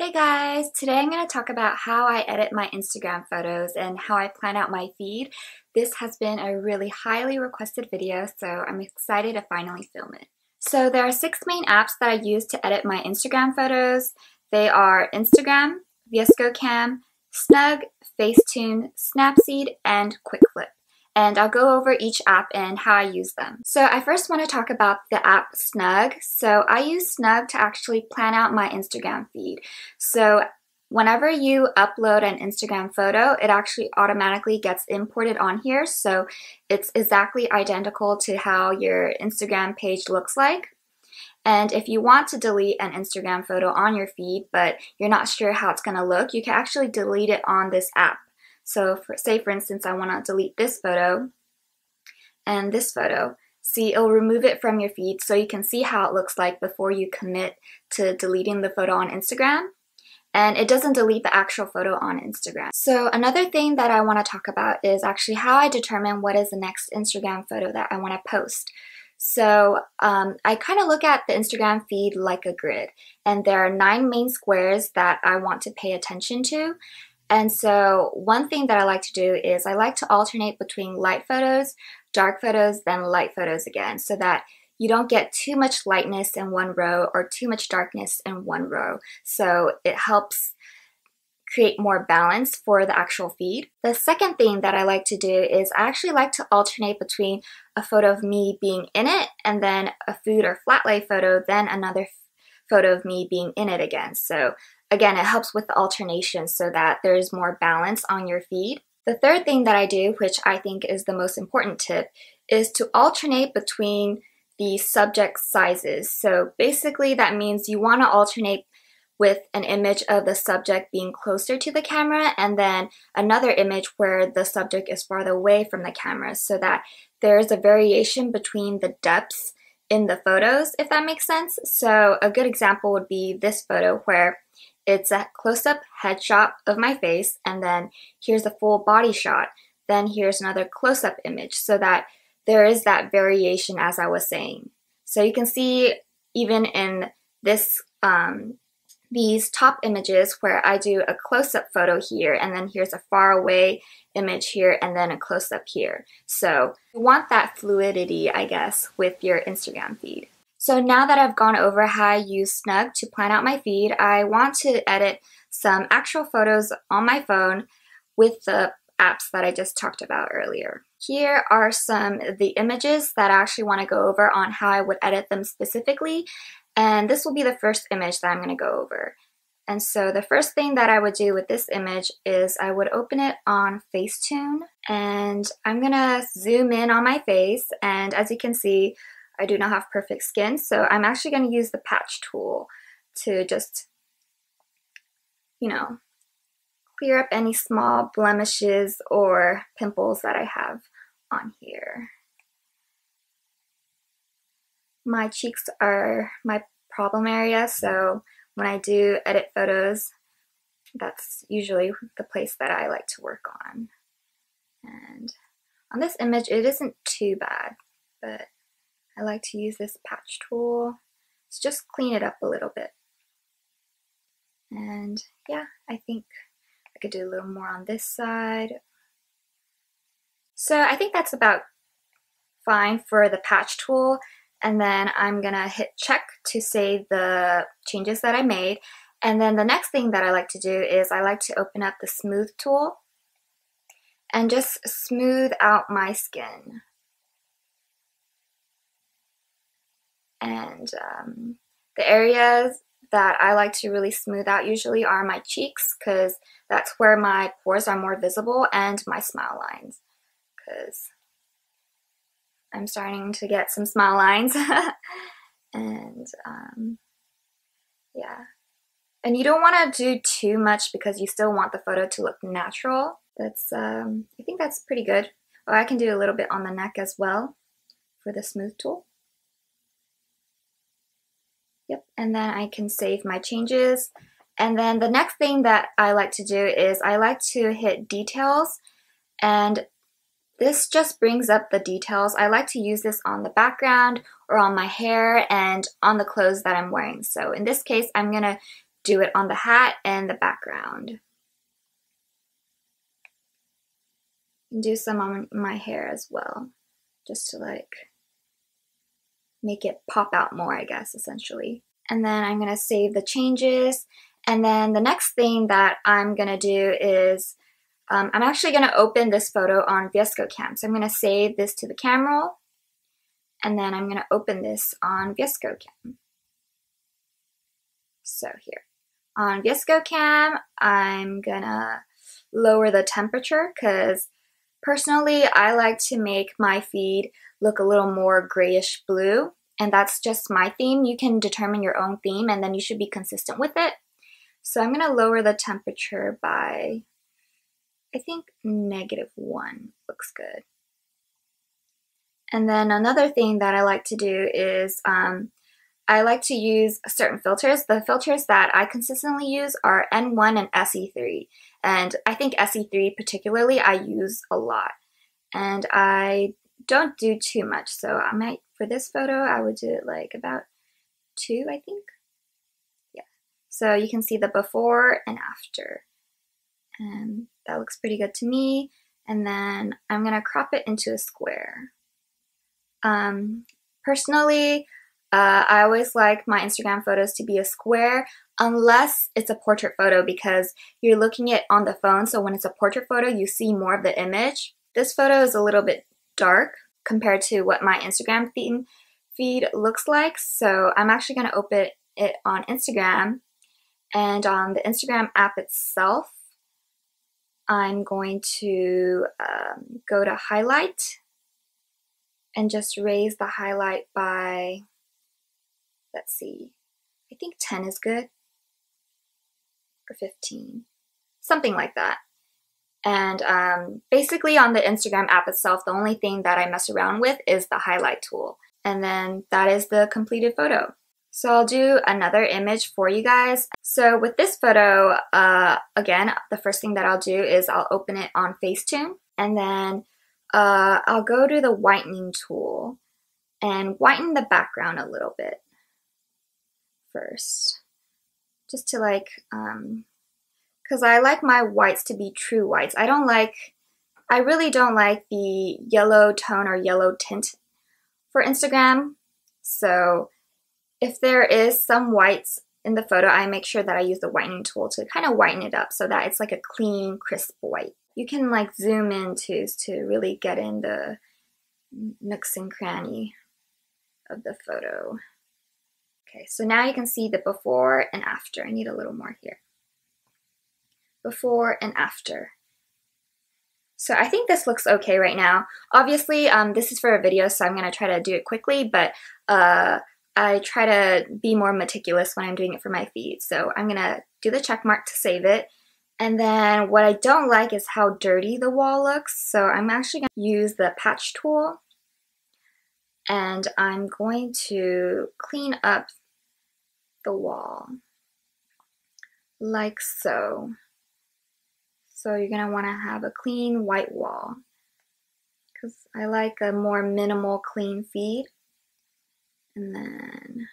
Hey guys, today I'm going to talk about how I edit my Instagram photos and how I plan out my feed. This has been a really highly requested video, so I'm excited to finally film it. So there are 6 main apps that I use to edit my Instagram photos. They are Instagram, VSCOcam, Snug, Facetune, Snapseed, and QuickFlip. And I'll go over each app and how I use them. So I first want to talk about the app Snug. So I use Snug to actually plan out my Instagram feed. So whenever you upload an Instagram photo, it actually automatically gets imported on here. So it's exactly identical to how your Instagram page looks like. And if you want to delete an Instagram photo on your feed, but you're not sure how it's going to look, you can actually delete it on this app. So say for instance, I want to delete this photo and this photo. See, it'll remove it from your feed so you can see how it looks like before you commit to deleting the photo on Instagram. And it doesn't delete the actual photo on Instagram. So another thing that I want to talk about is actually how I determine what is the next Instagram photo that I want to post. So I kind of look at the Instagram feed like a grid, and there are 9 main squares that I want to pay attention to. And so one thing that I like to do is I like to alternate between light photos, dark photos, then light photos again, so that you don't get too much lightness in one row or too much darkness in one row. So it helps create more balance for the actual feed. The second thing that I like to do is I actually like to alternate between a photo of me being in it and then a food or flat lay photo, then another photo of me being in it again. So again, it helps with the alternation so that there's more balance on your feed. The third thing that I do, which I think is the most important tip, is to alternate between the subject sizes. So basically that means you want to alternate with an image of the subject being closer to the camera and then another image where the subject is farther away from the camera, so that there's a variation between the depths in the photos, if that makes sense. So a good example would be this photo where it's a close-up headshot of my face, and then here's a full body shot. Then here's another close-up image, so that there is that variation as I was saying. So you can see even in this these top images where I do a close-up photo here, and then here's a far away image here, and then a close-up here. So you want that fluidity, I guess, with your Instagram feed. So now that I've gone over how I use Snug to plan out my feed, I want to edit some actual photos on my phone with the apps that I just talked about earlier. Here are some of the images that I actually want to go over on how I would edit them specifically. And this will be the first image that I'm going to go over. And so the first thing that I would do with this image is I would open it on Facetune, and I'm going to zoom in on my face. And as you can see, I do not have perfect skin, so I'm actually going to use the patch tool to just, clear up any small blemishes or pimples that I have on here. My cheeks are my problem area, so when I do edit photos, that's usually the place that I like to work on. And on this image, it isn't too bad, but I like to use this patch tool to just clean it up a little bit. And yeah, I think I could do a little more on this side. So I think that's about fine for the patch tool. And then I'm gonna hit check to save the changes that I made. And then the next thing that I like to do is I like to open up the smooth tool and just smooth out my skin. And the areas that I like to really smooth out usually are my cheeks, because that's where my pores are more visible, and my smile lines, because I'm starting to get some smile lines. And yeah, and you don't want to do too much because you still want the photo to look natural. That's I think that's pretty good. Oh, I can do a little bit on the neck as well for the smooth tool. Yep, and then I can save my changes. And then the next thing that I like to do is I like to hit details, and this just brings up the details. I like to use this on the background or on my hair and on the clothes that I'm wearing. So in this case, I'm gonna do it on the hat and the background. And do some on my hair as well, just to like make it pop out more, I guess, essentially. And then I'm gonna save the changes. And then the next thing that I'm gonna do is I'm actually gonna open this photo on VSCO Cam. So I'm gonna save this to the camera roll, and then I'm gonna open this on VSCO Cam. So here, on VSCO Cam, I'm gonna lower the temperature because personally, I like to make my feed look a little more grayish blue, and that's just my theme. You can determine your own theme, and then you should be consistent with it. So I'm gonna lower the temperature by, I think, -1 looks good. And then another thing that I like to do is I like to use certain filters. The filters that I consistently use are N1 and SE3. And I think SE3 particularly I use a lot. And I don't do too much. So I might, for this photo, I would do it like about 2, I think. Yeah. So you can see the before and after. And that looks pretty good to me. And then I'm gonna crop it into a square. Personally, I always like my Instagram photos to be a square unless it's a portrait photo because you're looking at it on the phone. So when it's a portrait photo, you see more of the image. This photo is a little bit dark compared to what my Instagram feed looks like. So I'm actually going to open it on Instagram, and on the Instagram app itself, I'm going to go to highlight and just raise the highlight by, let's see, I think 10 is good, or 15, something like that. And basically on the Instagram app itself, the only thing that I mess around with is the highlight tool. And then that is the completed photo. So I'll do another image for you guys. So with this photo, again, the first thing that I'll do is I'll open it on Facetune, and then I'll go to the whitening tool and whiten the background a little bit first, just to like, because I like my whites to be true whites. I really don't like the yellow tone or yellow tint for Instagram. So if there is some whites in the photo, I make sure that I use the whitening tool to kind of whiten it up so that it's like a clean, crisp white. You can like zoom in too to really get in the nooks and cranny of the photo. Okay, so now you can see the before and after. I need a little more here. Before and after. So I think this looks okay right now. Obviously, this is for a video, so I'm gonna try to do it quickly, but I try to be more meticulous when I'm doing it for my feed. So I'm gonna do the check mark to save it. And then what I don't like is how dirty the wall looks. So I'm actually gonna use the patch tool, and I'm going to clean up the wall like so. So you're gonna wanna have a clean white wall because I like a more minimal clean feed. And then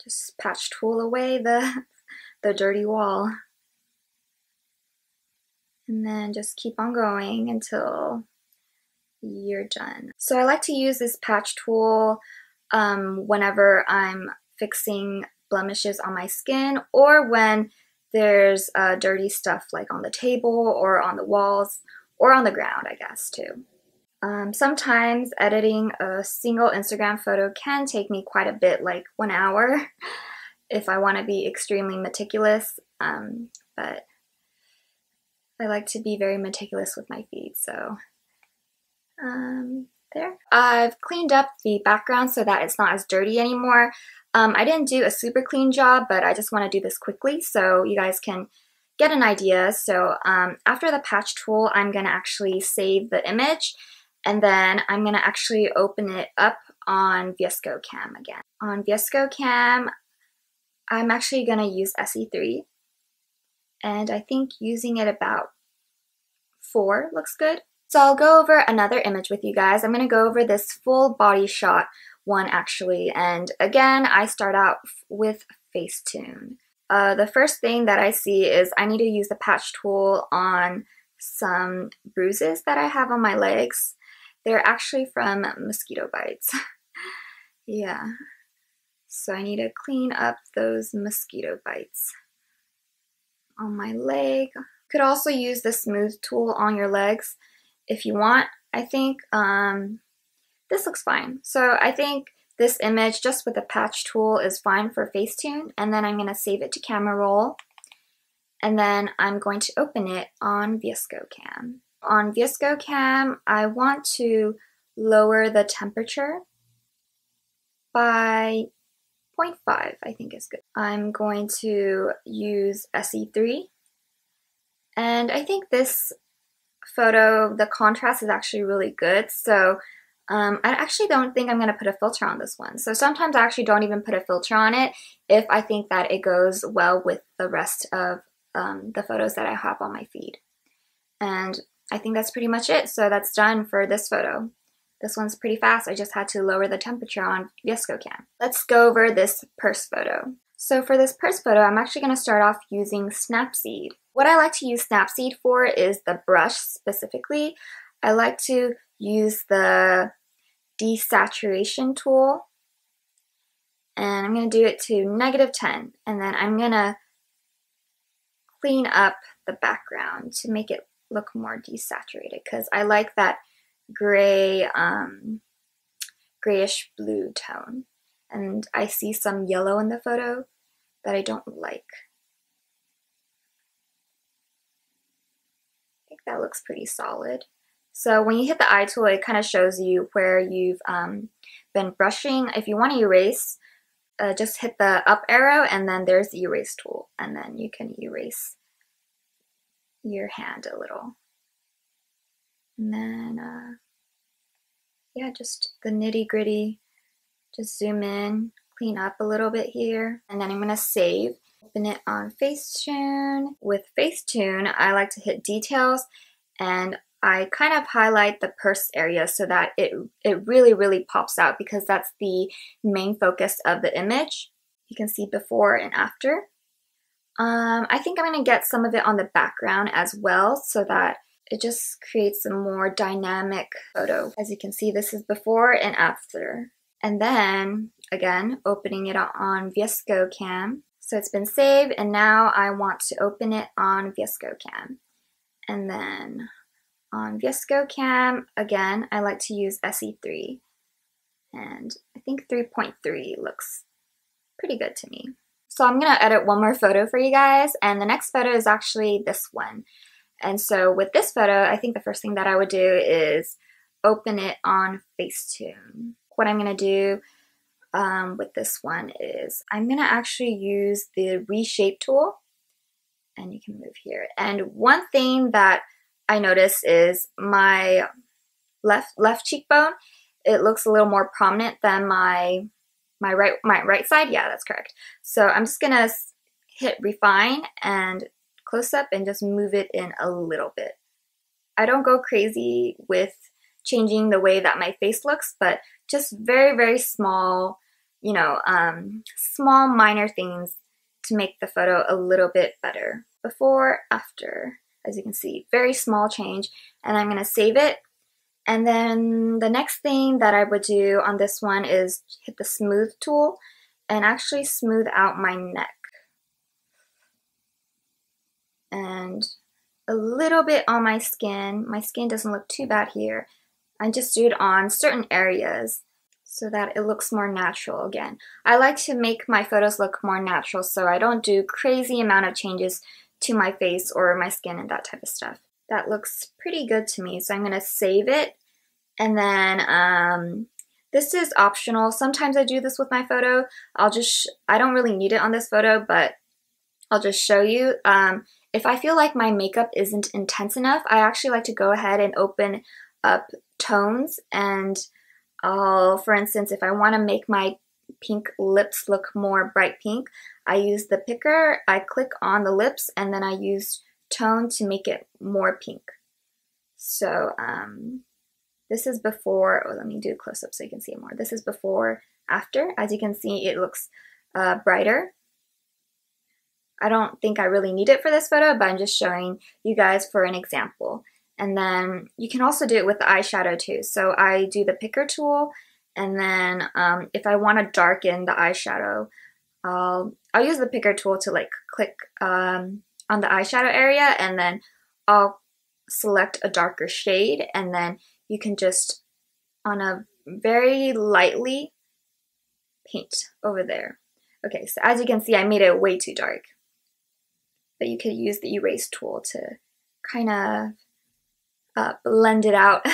just patch tool away the dirty wall. And then just keep on going until you're done. So I like to use this patch tool whenever I'm fixing blemishes on my skin, or when there's dirty stuff like on the table or on the walls or on the ground, I guess, too. Sometimes editing a single Instagram photo can take me quite a bit, like 1 hour, if I want to be extremely meticulous, but I like to be very meticulous with my feed, so there. I've cleaned up the background so that it's not as dirty anymore. I didn't do a super clean job, but I just want to do this quickly so you guys can get an idea. So after the patch tool, I'm going to actually save the image, and then I'm going to actually open it up on VSCO Cam again. On VSCO Cam, I'm actually going to use SE3, and I think using it about 4 looks good. So I'll go over another image with you guys. I'm going to go over this full body shot one actually, and again I start out with Facetune. The first thing that I see is I need to use the patch tool on some bruises that I have on my legs. They're actually from mosquito bites. Yeah. So I need to clean up those mosquito bites on my leg. You could also use the smooth tool on your legs if you want. I think this looks fine. So I think this image just with the patch tool is fine for Facetune, and then I'm going to save it to camera roll, and then I'm going to open it on VSCOcam. On VSCOcam, I want to lower the temperature by 0.5, I think is good. I'm going to use SE3, and I think this photo, the contrast is actually really good, so I actually don't think I'm going to put a filter on this one. So sometimes I actually don't even put a filter on it if I think that it goes well with the rest of the photos that I have on my feed. And I think that's pretty much it. So that's done for this photo. This one's pretty fast. I just had to lower the temperature on VSCOcam. Let's go over this purse photo. So for this purse photo, I'm actually going to start off using Snapseed. What I like to use Snapseed for is the brush specifically. I like to use the desaturation tool, and I'm going to do it to -10, and then I'm going to clean up the background to make it look more desaturated because I like that gray, grayish blue tone, and I see some yellow in the photo that I don't like. I think that looks pretty solid. So when you hit the eye tool, it kind of shows you where you've been brushing. If you want to erase, just hit the up arrow, and then there's the erase tool, and then you can erase your hand a little. And then, yeah, just the nitty gritty, just zoom in, clean up a little bit here, and then I'm going to save. Open it on Facetune. With Facetune, I like to hit details, and I kind of highlight the purse area so that it really pops out because that's the main focus of the image. You can see before and after. I think I'm going to get some of it on the background as well so that it just creates a more dynamic photo. As you can see, this is before and after. And then, again, opening it on VSCOcam. So it's been saved, and now I want to open it on VSCOcam. And then on VSCOcam, again, I like to use SE3. And I think 3.3 looks pretty good to me. So I'm going to edit one more photo for you guys, and the next photo is actually this one. And so with this photo, I think the first thing that I would do is open it on Facetune. What I'm going to do with this one is I'm going to actually use the reshape tool, and you can move here. And one thing that I notice is my left cheekbone, it looks a little more prominent than my right side. Yeah, that's correct. So I'm just going to hit refine and close up and just move it in a little bit. I don't go crazy with changing the way that my face looks, but just very small, you know, small minor things to make the photo a little bit better. Before, after, as you can see, very small change, and I'm going to save it. And then the next thing that I would do on this one is hit the smooth tool and actually smooth out my neck. And a little bit on my skin. My skin doesn't look too bad here. I just do it on certain areas so that it looks more natural again. I like to make my photos look more natural, so I don't do crazy amount of changes to my face or my skin and that type of stuff. That looks pretty good to me, so I'm going to save it. And then this is optional. Sometimes I do this with my photo. I don't really need it on this photo, but I'll just show you. If I feel like my makeup isn't intense enough, I actually like to go ahead and open up tones, and for instance, if I want to make my pink lips look more bright pink, I use the picker, I click on the lips, and then I use tone to make it more pink. So this is before. Let me do a close-up so you can see it more. This is before, after. As you can see, it looks brighter. I don't think I really need it for this photo, but I'm just showing you guys for an example. And then you can also do it with the eyeshadow too. So I do the picker tool, and then if I want to darken the eyeshadow, I'll use the picker tool to like click on the eyeshadow area, and then I'll select a darker shade, and then you can just on a very lightly paint over there. Okay, so as you can see, I made it way too dark, but you could use the erase tool to kind of blend it out.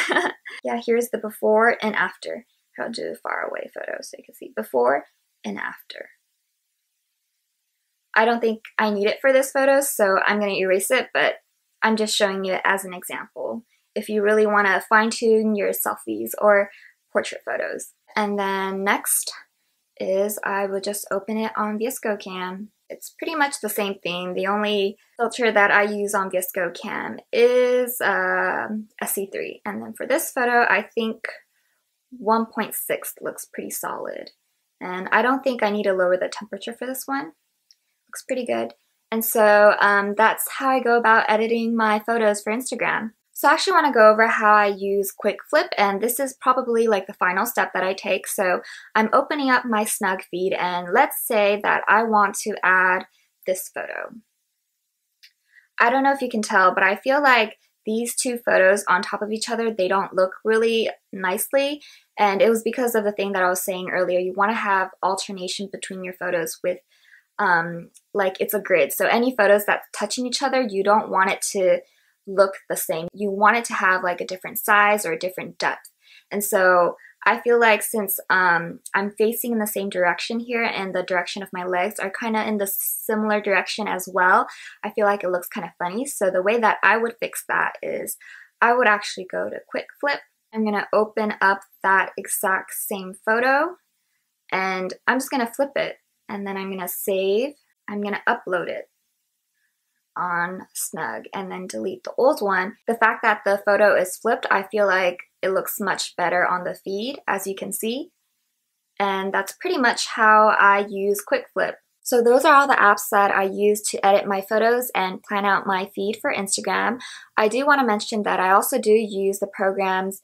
Yeah, here's the before and after. I'll do a far away photo so you can see before and after. I don't think I need it for this photo, so I'm going to erase it, but I'm just showing you it as an example if you really want to fine-tune your selfies or portrait photos. And then next is I would just open it on VSCO Cam. It's pretty much the same thing. The only filter that I use on VSCO Cam is a C3. And then for this photo, I think 1.6 looks pretty solid. And I don't think I need to lower the temperature for this one. Looks pretty good. And so that's how I go about editing my photos for Instagram. So I actually want to go over how I use Quick Flip, and this is probably like the final step that I take. So I'm opening up my Snug feed, and let's say that I want to add this photo. I don't know if you can tell, but I feel like these two photos on top of each other, they don't look really nicely, and it was because of the thing that I was saying earlier. You want to have alternation between your photos with like it's a grid. So any photos that's touching each other, you don't want it to look the same. You want it to have like a different size or a different depth. And so I feel like since I'm facing in the same direction here and the direction of my legs are kind of in the similar direction as well, I feel like it looks kind of funny. So the way that I would fix that is I would actually go to Quick Flip. I'm going to open up that exact same photo, and I'm just going to flip it, and then I'm going to save. I'm going to upload it on Snug and then delete the old one. The fact that the photo is flipped, I feel like it looks much better on the feed, as you can see. And that's pretty much how I use Quick Flip. So those are all the apps that I use to edit my photos and plan out my feed for Instagram. I do want to mention that I also do use the programs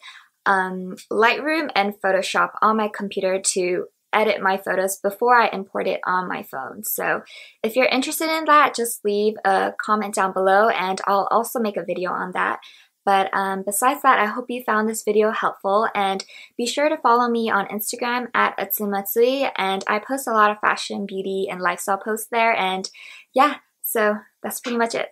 Lightroom and Photoshop on my computer to edit my photos before I import it on my phone. So if you're interested in that, just leave a comment down below and I'll also make a video on that. But besides that, I hope you found this video helpful, and be sure to follow me on Instagram at Atsumatsui, and I post a lot of fashion, beauty, and lifestyle posts there. And yeah, so that's pretty much it.